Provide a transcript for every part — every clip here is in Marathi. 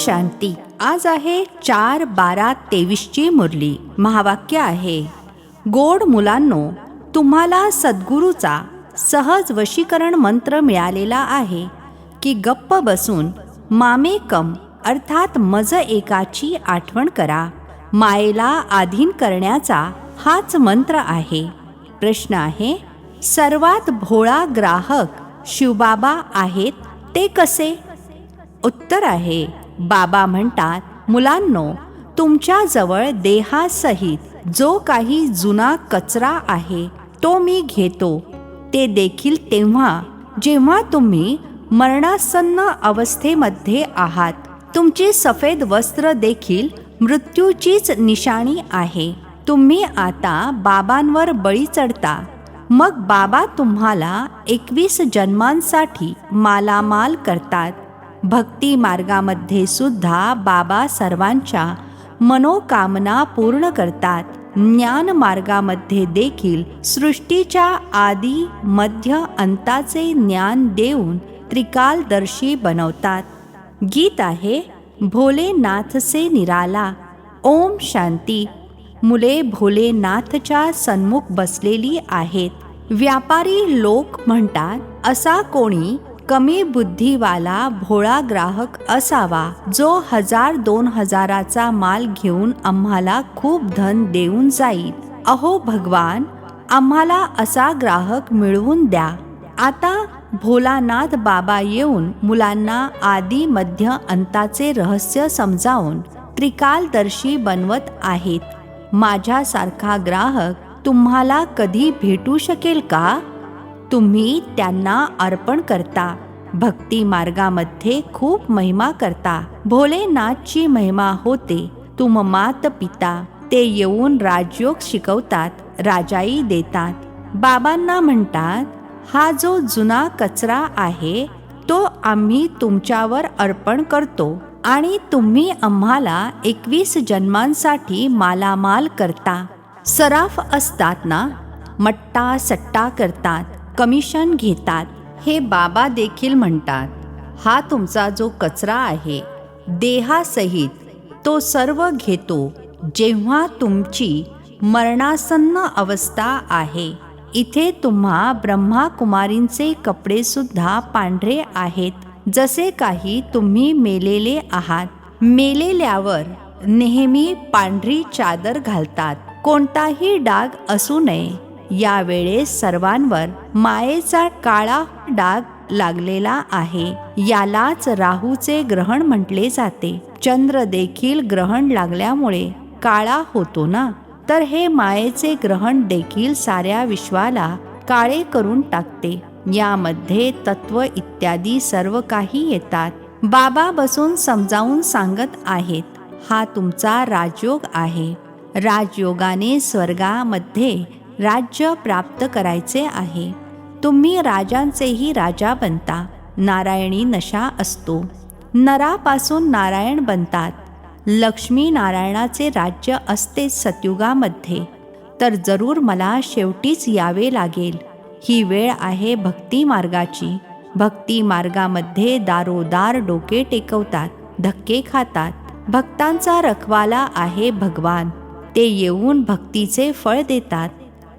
शांती. आज आहे 4/12/23ची मुरली. महावाक्य आहे, गोड मुलांनो, तुम्हाला सद्गुरूचा सहज वशीकरण मंत्र मिळालेला आहे की गप्प बसून मामेकम अर्थात मज एकाची आठवण करा. मायेला अधीन करण्याचा हाच मंत्र आहे. प्रश्न आहे, सर्वात भोळा ग्राहक शिवबाबा आहेत ते कसे? उत्तर आहे, बाबा म्हणतात, मुलांनो, तुमच्याजवळ देहासहित जो काही जुना कचरा आहे तो मी घेतो. ते देखील तेव्हा जेव्हा तुम्ही मरणासन्न अवस्थेमध्ये आहात. तुमची सफेद वस्त्र देखील मृत्यूचीच निशाणी आहे. तुम्ही आता बाबांवर बळी चढता, मग बाबा तुम्हाला 21 जन्मांसाठी मालामाल करतात. भक्ती मार्गामध्ये सुद्धा बाबा सर्वांच्या मनोकामना पूर्ण करतात. ज्ञान मार्गामध्ये देखील सृष्टीच्या आदी मध्य अंताचे ज्ञान देऊन त्रिकालदर्शी बनवतात. गीत आहे, भोलेनाथ से निराला. ओम शांती. मुले भोलेनाथच्या सन्मुख बसलेली आहेत. व्यापारी लोक म्हणतात, असा कोणी कमी बुद्धीवाला भोळा ग्राहक असावा जो 1000-2000चा माल घेऊन आम्हाला खूप धन देऊन जाईल. अहो भगवान, आम्हाला असा ग्राहक मिळवून द्या. आता भोलानाथ बाबा येऊन मुलांना आदी मध्य अंताचे रहस्य समजावून त्रिकालदर्शी बनवत आहेत. माझ्यासारखा ग्राहक तुम्हाला कधी भेटू शकेल का? तुम्ही त्यांना अर्पण करता. भक्ती मार्गामध्ये खूप महिमा करता. भोलेनाथची महिमा होते. तुम मात पिता. ते येऊन राजयोग शिकवतात, राजाई देतात. बाबांना म्हणतात, हा जो जुना कचरा आहे तो आम्ही तुमच्यावर अर्पण करतो आणि तुम्ही आम्हाला 21 जन्मांसाठी मालामाल करता. सराफ असतात ना, मट्टा सट्टा करतात, कमिशन घेतात. हे बाबा देखील म्हणतात, हा तुमचा जो कचरा आहे देहासहित तो सर्व घेतो जेव्हा तुमची मरणासन्न अवस्था आहे. इथे तुम्हा ब्रह्माकुमारींचे कपडे सुद्धा पांढरे आहेत, जसे काही तुम्ही मेलेले आहात. मेलेल्यावर नेहमी पांढरी चादर घालतात, कोणताही डाग असू नये. यावेळेस सर्वांवर मायेचा काळा डाग लागलेला आहे. यालाच राहूचे ग्रहण म्हटले जाते. चंद्र देखील ग्रहण लागल्यामुळे काळा होतो ना, तर हे मायेचे ग्रहण देखील साऱ्या विश्वाला काळे करून टाकते. यामध्ये तत्व इत्यादी सर्व काही येतात. बाबा बसून समजावून सांगत आहेत, हा तुमचा राजयोग आहे. राजयोगाने स्वर्गामध्ये राज्य प्राप्त करायचे आहे. तुम्ही राजांचेही राजा बनता. नारायणी नशा असतो. नरापासून नारायण बनतात. लक्ष्मी नारायणाचे राज्य असते सतयुगामध्ये. तर जरूर मला शेवटीच यावे लागेल. ही वेळ आहे भक्ती मार्गाची. भक्ती मार्गामध्ये दारोदार डोके टेकवतात, धक्के खातात. भक्तांचा रखवाला आहे भगवान. ते येऊन भक्तीचे फळ देतात.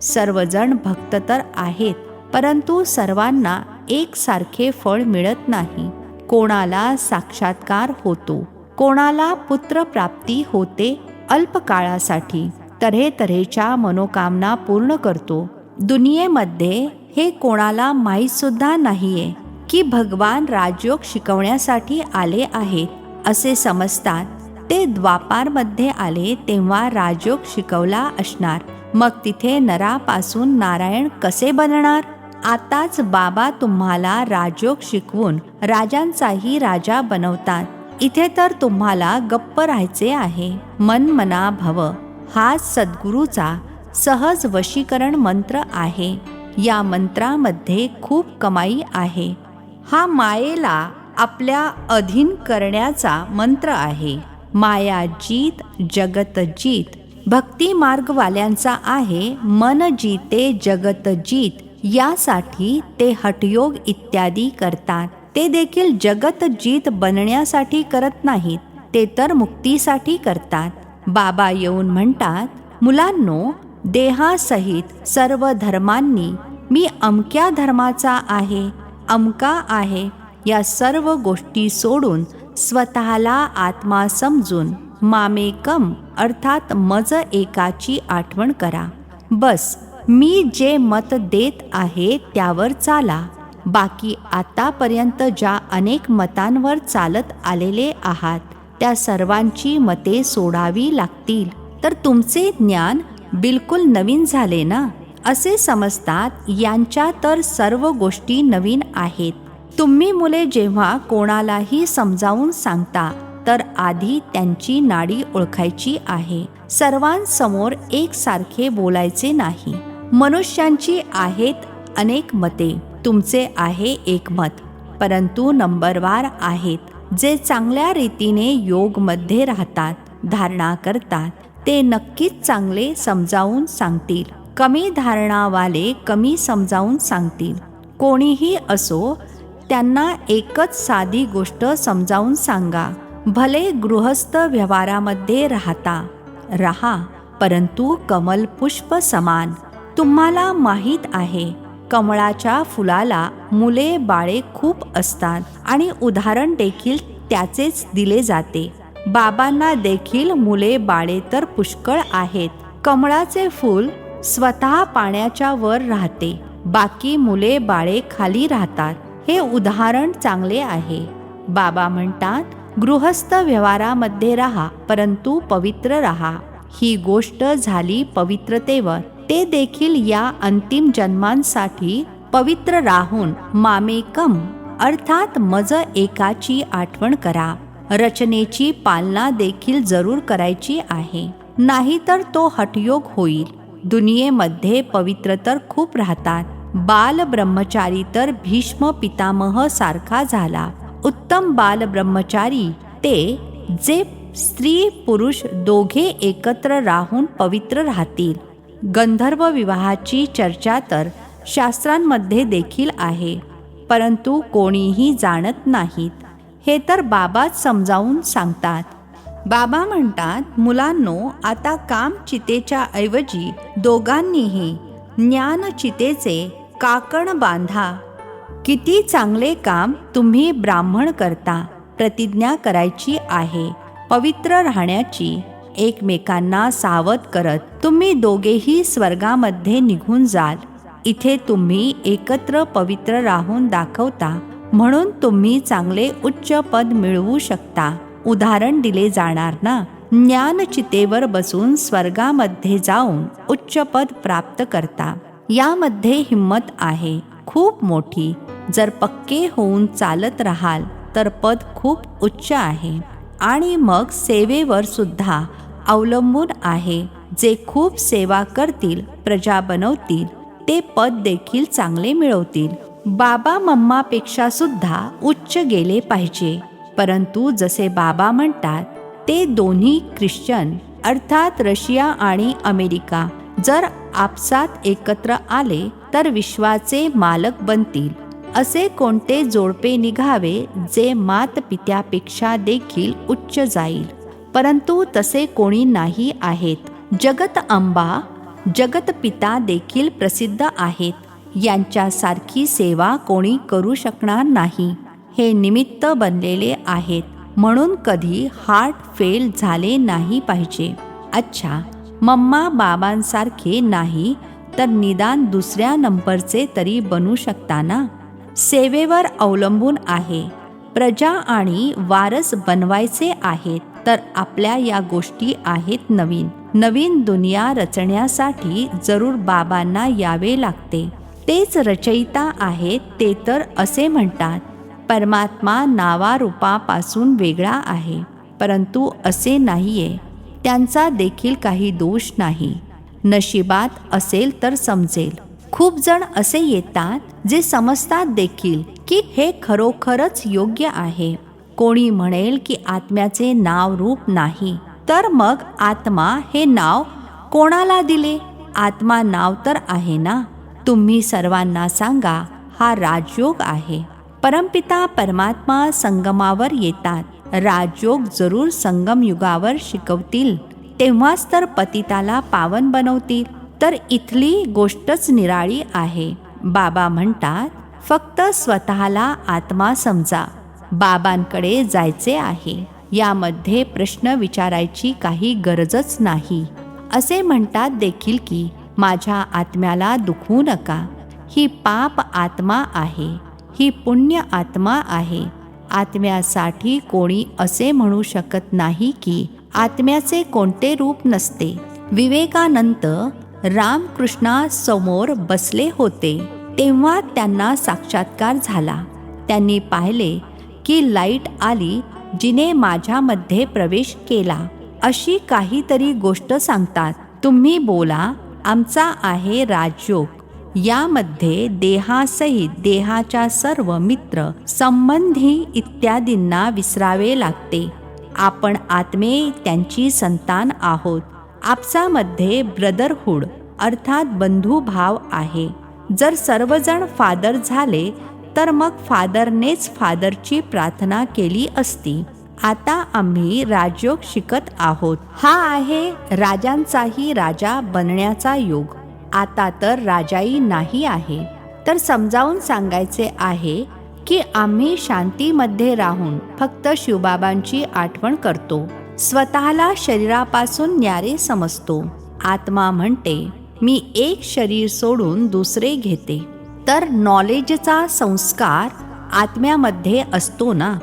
सर्वजण भक्त तर आहेत, परंतु सर्वांना एकसारखे फळ मिळत नाही. कोणाला साक्षात्कार होतो, कोणाला पुत्रप्राप्ती होते अल्पकाळासाठी. तऱ्हेतऱ्हेच्या मनोकामना पूर्ण करतो. दुनियेमध्ये हे कोणाला माहीत सुद्धा नाहीये की भगवान राजयोग शिकवण्यासाठी आले आहेत असे समजतात. ते द्वापारमध्ये आले तेव्हा राजयोग शिकवला असणार. मग तिथे नरापासून नारायण कसे बनणार? आताच बाबा तुम्हाला राजयोग शिकवून राजांचाही राजा बनवतात. इथे तर तुम्हाला गप्प राहायचे आहे. मन मना भव हा सद्गुरूचा सहज वशीकरण मंत्र आहे. या मंत्रामध्ये खूप कमाई आहे. हा मायेला आपल्या अधीन करण्याचा मंत्र आहे. माया जीत जगत जीत. भक्ती मार्गवाल्यांचा आहे मन जीते जगत जीत. यासाठी ते हठयोग इत्यादी करतात. ते देखील जगत जीत बनण्यासाठी करत नाहीत, ते तर मुक्तीसाठी करतात. बाबा येऊन म्हणतात, मुलांनो, देहासहित सर्व धर्मांनी मी अमक्या धर्माचा आहे, अमका आहे, या सर्व गोष्टी सोडून स्वतःला आत्मा समजून मामेकम अर्थात मज एकाची आठवण करा. बस मी जे मत देत आहे त्यावर चाला. बाकी आतापर्यंत ज्या अनेक मतांवर चालत आलेले आहात त्या सर्वांची मते सोडावी लागतील, तर तुमचे ज्ञान बिलकुल नवीन झाले ना, असे समजतात. यांच्या तर सर्व गोष्टी नवीन आहेत. तुम्ही मुले जेव्हा कोणालाही समजावून सांगता तर आधी त्यांची नाडी ओळखायची आहे. सर्वांसमोर एकसारखे बोलायचे नाही. मनुष्यांची आहेत अनेक मते, तुमचे आहे एक मत, परंतु नंबरवार आहेत. जे चांगल्या रीतीने योगमध्ये राहतात, धारणा करतात, ते नक्कीच चांगले समजावून सांगतील. कमी धारणावाले कमी समजावून सांगतील. कोणीही असो, त्यांना एकच साधी गोष्ट समजावून सांगा. भले गृहस्थ व्यवहारामध्ये राहा, परंतु कमल पुष्प समान. तुम्हाला माहीत आहे, कमळाच्या फुलाला मुले बाळे खूप असतात आणि उदाहरण देखील त्याचेच दिले जाते. बाबांना देखील मुले बाळे तर पुष्कळ आहेत. कमळाचे फूल स्वतः पाण्याच्या वर राहते, बाकी मुले बाळे खाली राहतात. हे उदाहरण चांगले आहे. बाबा म्हणतात, गृहस्थ व्यवहारामध्ये राहा, परंतु पवित्र राहा. ही गोष्ट झाली पवित्रतेवर. ते देखील या अंतिम जन्मांसाठी पवित्र राहून मामेकम अर्थात मज एकाची आठवण करा. रचनेची पालना देखील जरूर करायची आहे, नाहीतर तो हठयोग होईल. दुनियेमध्ये पवित्र तर खूप राहतात. बाल ब्रह्मचारी तर भीष्म पितामह सारखा झाला. उत्तम बाल ब्रह्मचारी ते जे स्त्री पुरुष दोघे एकत्र राहून पवित्र राहतील. गंधर्व विवाहाची चर्चा तर शास्त्रांमध्ये देखील आहे, परंतु कोणीही जाणत नाहीत. हे तर बाबाच समजावून सांगतात. बाबा म्हणतात, मुलांनो, आता काम चितेच्या ऐवजी दोघांनीही ज्ञान चितेचे काकण बांधा. किती चांगले काम तुम्ही ब्राह्मण करता. प्रतिज्ञा करायची आहे पवित्र राहण्याची. एकमेकांना सावध करत तुम्ही दोघेही स्वर्गामध्ये निघून जाल. इथे तुम्ही एकत्र पवित्र राहून दाखवता, म्हणून तुम्ही चांगले उच्च पद मिळवू शकता. उदाहरण दिले जाणार ना. ज्ञानचितेवर बसून स्वर्गामध्ये जाऊन उच्च पद प्राप्त करता. यामध्ये हिम्मत आहे खूप मोठी. जर पक्के होऊन चालत राहाल तर पद खूप उच्च आहे. आणि मग सेवेवर सुद्धा अवलंबून आहे. जे खूप सेवा करतील, प्रजा बनवतील, ते पद देखील चांगले मिळवतील. बाबा मम्मापेक्षा सुद्धा उच्च गेले पाहिजे. परंतु जसे बाबा म्हणतात, ते दोन्ही ख्रिश्चन अर्थात रशिया आणि अमेरिका जर आपसात एकत्र आले तर विश्वाचे मालक बनतील. असे कोणते जोडपे निघावे जे मातपित्यापेक्षा देखील उच्च जाईल, परंतु तसे कोणी नाही आहेत. जगत अंबा, जगत पिता देखील प्रसिद्ध आहेत. यांच्यासारखी सेवा कोणी करू शकणार नाही. हे निमित्त बनलेले आहेत, म्हणून कधी हार्ट फेल झाले नाही पाहिजे. अच्छा, मम्मा बाबांसारखे नाही तर निदान दुसऱ्या नंबरचे तरी बनू शकता ना. सेवेवर अवलंबून आहे. प्रजा आणि वारस बनवायचे आहेत तर आपल्या या गोष्टी आहेत नवीन. नवीन दुनिया रचण्यासाठी जरूर बाबांना यावे लागते. तेच रचयिता आहेत. ते तर असे म्हणतात, परमात्मा नावारूपापासून वेगळा आहे, परंतु असे नाहीये. त्यांचा देखील काही दोष नाही. नशिबात असेल तर समजेल. खूप जण असे येतात जे समजतात देखील की हे खरोखरच योग्य आहे. कोणी म्हणेल की आत्म्याचे नाव रूप नाही, तर मग आत्मा हे नाव कोणाला दिले? आत्मा नाव तर आहे ना. तुम्ही सर्वांना सांगा, हा राजयोग आहे. परमपिता परमात्मा संगमावर येतात. राजयोग जरूर संगम युगावर शिकवतील, तेव्हाच तर पतिताला पावन बनवतील. तर इथली गोष्टच निराळी आहे. बाबा म्हणतात, फक्त स्वतःला आत्मा समजा. बाबांकडे जायचे आहे, यामध्ये प्रश्न विचारायची काही गरजच नाही. असे म्हणतात देखील की माझ्या आत्म्याला दुखवू नका. ही पाप आत्मा आहे, ही पुण्य आत्मा आहे. आत्म्यासाठी कोणी असे म्हणू शकत नाही की आत्म्याचे कोणते रूप नसते. विवेकानंद रामकृष्णासमोर बसले होते, तेव्हा त्यांना साक्षात्कार झाला. त्यांनी पाहिले की लाईट आली, जिने माझ्यामध्ये प्रवेश केला. अशी काहीतरी गोष्ट सांगतात. तुम्ही बोला, आमचा आहे राजयोग. यामध्ये देहासहित देहाच्या सर्व मित्र संबंधी इत्यादींना विसरावे लागते. आपण आत्मे त्यांची संतान आहोत. आपसामध्ये ब्रदरहूड अर्थात बंधुभाव आहे. जर सर्वजण फादर झाले तर मग फादरनेच फादरची प्रार्थना केली असती. आता आम्ही राजयोग शिकत आहोत. हा आहे राजांचाही राजा बनण्याचा योग. आता तर राजाई नाही आहे. तर समजावून सांगायचे आहे की आम्ही शांतीमध्ये राहून फक्त शिवबाबांची आठवण करतो. स्वतःला शरीरापासून न्यारे समजतो. आत्मा म्हणते, मी एक शरीर सोडून दुसरे घेते. तर नॉलेजचा संस्कार आत्म्यामध्ये असतो ना.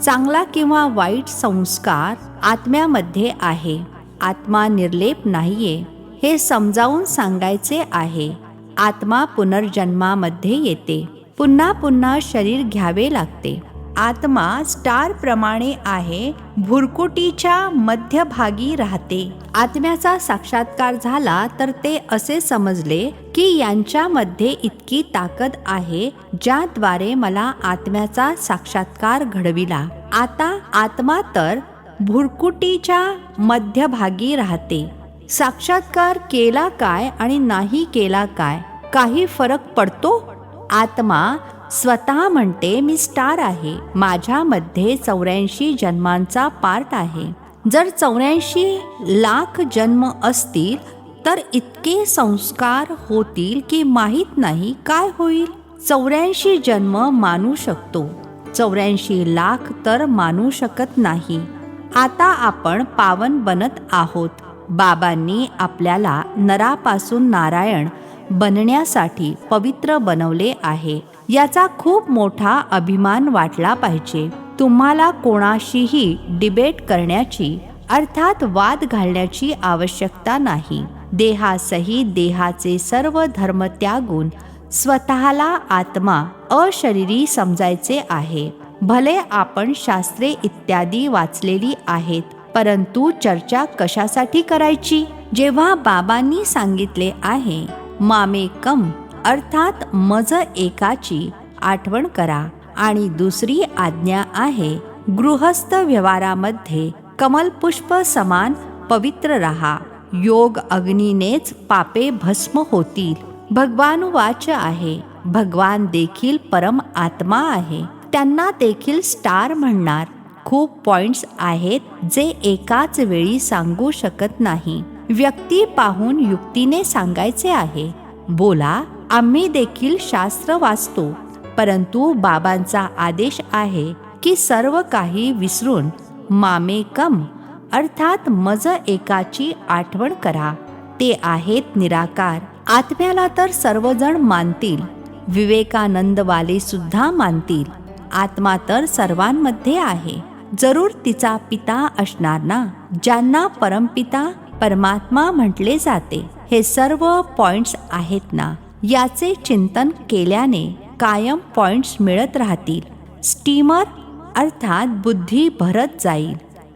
चांगला किंवा वाईट संस्कार आत्म्यामध्ये आहे. आत्मा निर्लेप नाहीये, हे समजावून सांगायचे आहे. आत्मा पुनर्जन्मामध्ये येते. पुन्हा पुन्हा शरीर घ्यावे लागते. आत्मा स्टार प्रमाणे आहे, भुरकुटीच्या मध्यभागी राहते. आत्म्याचा साक्षात्कार झाला तर ते असे समजले की यांच्यामध्ये इतकी ताकद आहे, ज्याद्वारे मला आत्म्याचा साक्षात्कार घडविला. आता आत्मा तर भुरकुटीच्या मध्यभागी राहते. साक्षात्कार केला काय आणि नाही केला काय, काही फरक पडतो? आत्मा स्वतः म्हणते, मी स्टार आहे. माझ्यामध्ये 84 जन्मांचा पार्ट आहे. जर 84 लाख जन्म असतील तर इतके संस्कार होतील की माहीत नाही काय होईल. 84 जन्म मानू शकतो, 84 लाख तर मानू शकत नाही. आता आपण पावन बनत आहोत. बाबांनी आपल्याला नरापासून नारायण बनण्यासाठी पवित्र बनवले आहे. याचा खूप मोठा अभिमान वाटला पाहिजे. तुम्हाला कोणाशीही डिबेट करण्याची अर्थात वाद घालण्याची आवश्यकता नाही. देहासहित देहाचे सर्व धर्म त्यागून स्वतःला आत्मा अशरीरी समजायचे आहे. भले आपण शास्त्रे इत्यादी वाचलेली आहेत, परंतु चर्चा कशासाठी करायची? जेव्हा बाबांनी सांगितले आहे मामेकम अर्थात मज एकाची आठवण करा, आणि दुसरी आज्ञा आहे गृहस्थ व्यवहारामध्ये कमलपुष्प समान पवित्र रहा. योग अग्नीनेच पापे भस्म होतील. भगवानुवाच आहे, भगवान देखील परम आत्मा आहे. त्यांना देखील स्टार म्हणणार. खूप पॉइंट्स आहेत जे एकाच वेळी सांगू शकत नाही. व्यक्ती पाहून युक्तीने सांगायचे आहे. बोला, आम्ही देखील शास्त्र वाचतो, परंतु बाबांचा आदेश आहे की सर्व काही विसरून मामेकम अर्थात मज एकाची आठवण करा. ते आहेत निराकार. आत्म्याला तर सर्वजण मानतील, विवेकानंदवाले सुद्धा मानतील. आत्मा तर सर्वांमध्ये आहे. जरूर तिचा पिता असणार ना, ज्यांना परमपिता परमात्मा म्हटले जाते. हे सर्व पॉइंट्स आहेत ना, याचे चिंतन केल्याने कायम पॉइंट्स मिळत राहतील. स्टीमर अर्थात बुद्धी भरत जाईल.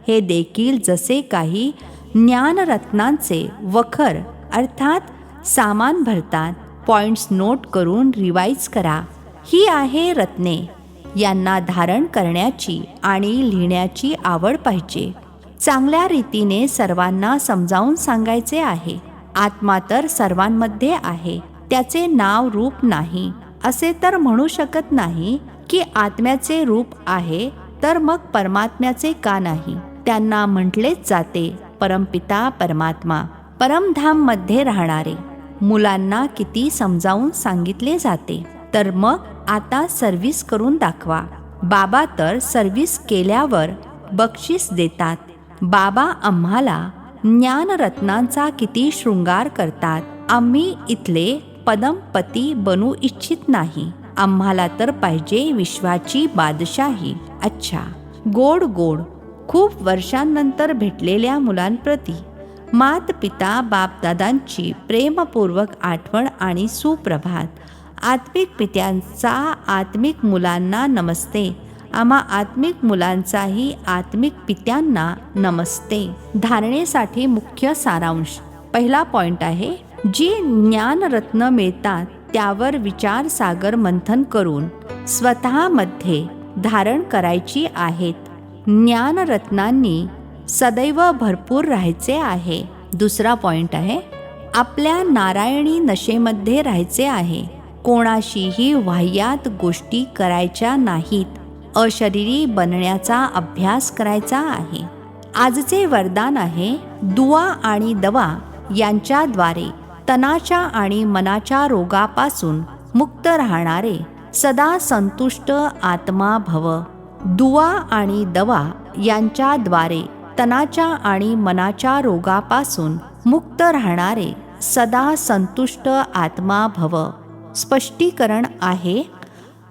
हे देखील जसे काही ज्ञानरत्नांचे वखर अर्थात सामान भरतात. पॉइंट्स नोट करून रिवाइज करा. ही आहे रत्ने. यांना धारण करण्याची आणि लिहिण्याची आवड पाहिजे. चांगल्या रीतीने सर्वांना समजावून सांगायचे आहे. आत्मा तर सर्वांमध्ये आहे, त्याचे नाव रूप नाही. असे तर म्हणू शकत नाही की आत्म्याचे रूप आहे तर मग परमात्म्याचे का नाही? त्यांना म्हटलेच जाते परमपिता परमात्मा, परमधाम मध्ये राहणारे. मुलांना किती समजावून सांगितले जाते, तर मग आता सर्व्हिस करून दाखवा. बाबा तर सर्व्हिस केल्यावर बक्षीस देतात. बाबा आम्हाला ज्ञानरत्नांचा किती शृंगार करतात. आम्ही इथले पदमपती बनू इच्छित नाही. आम्हाला तर पाहिजे विश्वाची बादशाही. अच्छा, गोड गोड. खूप वर्षांनंतर भेटलेल्या मुलांप्रती मात पिता बापदादांची प्रेमपूर्वक आठवण आणि सुप्रभात. आत्मिक पित्यांचा आत्मिक मुलांना नमस्ते. आम्हा आत्मिक मुलांचाही आत्मिक पित्यांना नमस्ते. धारणेसाठी मुख्य सारांश. पहिला पॉइंट आहे, जी ज्ञानरत्न मिळतात त्यावर विचार सागर मंथन करून स्वतःमध्ये धारण करायची आहेत. ज्ञानरत्नांनी सदैव भरपूर राहायचे आहे. दुसरा पॉइंट आहे, आपल्या नारायणी नशेमध्ये राहायचे आहे. कोणाशीही वाह्यात गोष्टी करायच्या नाहीत. अशरीरी बनण्याचा अभ्यास करायचा आहे. आजचे वरदान आहे, दुआ आणि दवा यांच्याद्वारे तनाच्या आणि मनाच्या रोगापासून मुक्त राहणारे सदा संतुष्ट आत्मा भव. दुआ आणि दवा यांच्याद्वारे तनाच्या आणि मनाच्या रोगापासून मुक्त राहणारे सदा संतुष्ट आत्मा भव. स्पष्टीकरण आहे,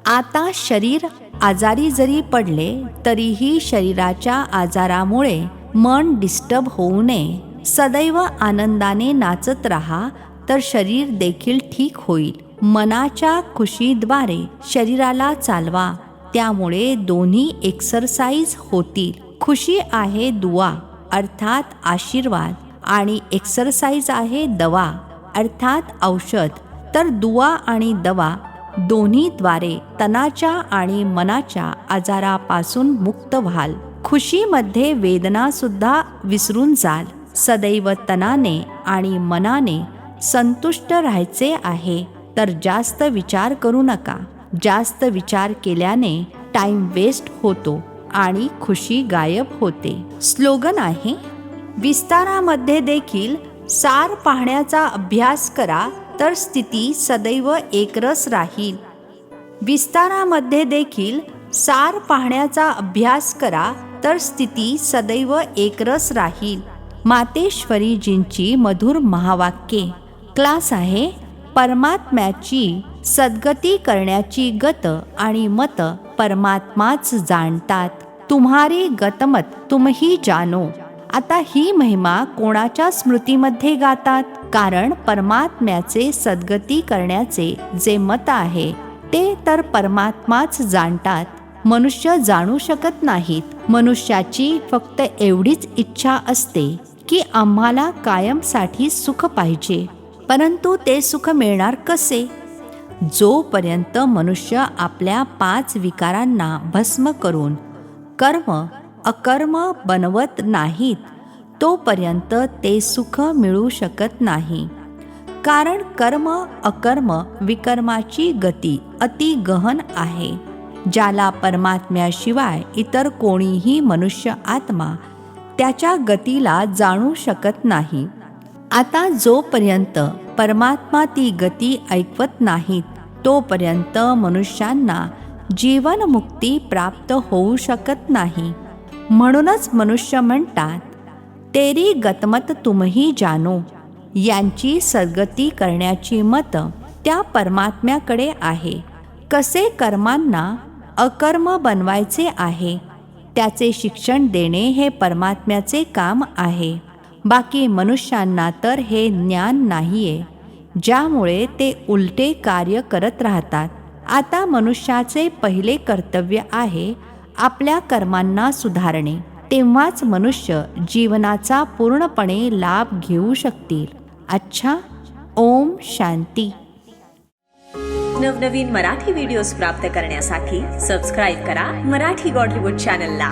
आता शरीर आजारी जरी पडले तरीही शरीराच्या आजारामुळे मन डिस्टर्ब होऊ नये. सदैव आनंदाने नाचत राहा तर शरीर देखील ठीक होईल. मनाच्या खुशीद्वारे शरीराला चालवा, त्यामुळे दोन्ही एक्सरसाइज होतील. खुशी आहे दुआ अर्थात आशीर्वाद आणि एक्सरसाइज आहे दवा अर्थात औषध. तर दुआ आणि दवा दोन्हीद्वारे तनाच्या आणि मनाच्या आजारापासून मुक्त व्हाल. खुशीमध्ये वेदना सुद्धा विसरून जाल. सदैव तनाने आणि मनाने संतुष्ट राहायचे आहे. तर जास्त विचार करू नका. जास्त विचार केल्याने टाइम वेस्ट होतो आणि खुशी गायब होते. स्लोगन आहे, विस्तारामध्ये देखील सार पाहण्याचा अभ्यास करा तर स्थिती सदैव एकरस राहील. विस्तारामध्ये देखील सार पाहण्याचा अभ्यास करा तर स्थिती सदैव एकरस राहील. मातेश्वरीजींची मधुर महावाक्ये. क्लास आहे, परमात्म्याची सद्गती करण्याची गत आणि मत परमात्माच जाणतात. तुम्हारी गतमत तुम्ही जानो. आता ही महिमा कोणाच्या स्मृतीमध्ये गातात? कारण परमात्म्याचे सद्गती करण्याचे जे मत आहे ते तर परमात्माच जाणतात. मनुष्य जाणू शकत नाहीत. मनुष्याची फक्त एवढीच इच्छा असते की आम्हाला कायमसाठी सुख पाहिजे. परंतु ते सुख मिळणार कसे? जोपर्यंत मनुष्य आपल्या 5 विकारांना भस्म करून कर्म अकर्म बनवत नाहीत तोपर्यंत ते सुख मिळू शकत नाही. कारण कर्म अकर्म विकर्माची गती अति गहन आहे, ज्याला परमात्म्याशिवाय इतर कोणीही मनुष्य आत्मा त्याच्या गतीला जाणू शकत नाही. आता जोपर्यंत परमात्मा ती गती ऐकवत नाहीत तोपर्यंत मनुष्यांना जीवनमुक्ती प्राप्त होऊ शकत नाही. म्हणूनच मनुष्य म्हणतात, तेरी गतमत तुम्ही जानो. यांची सद्गती करण्याची मत त्या परमात्म्याकडे आहे. कसे कर्मांना अकर्म बनवायचे आहे त्याचे शिक्षण देणे हे परमात्म्याचे काम आहे. बाकी मनुष्यांना तर हे ज्ञान नाहीये, ज्यामुळे ते उलटे कार्य करत राहतात. आता मनुष्याचे पहिले कर्तव्य आहे आपल्या कर्मांना सुधारणे. तेव्हाच मनुष्य जीवनाचा पूर्णपणे लाभ घेऊ शकतील. अच्छा, ओम शांती. नवनवीन मराठी व्हिडिओज प्राप्त करण्यासाठी सबस्क्राईब करा मराठी गॉडलीवूड चॅनलला.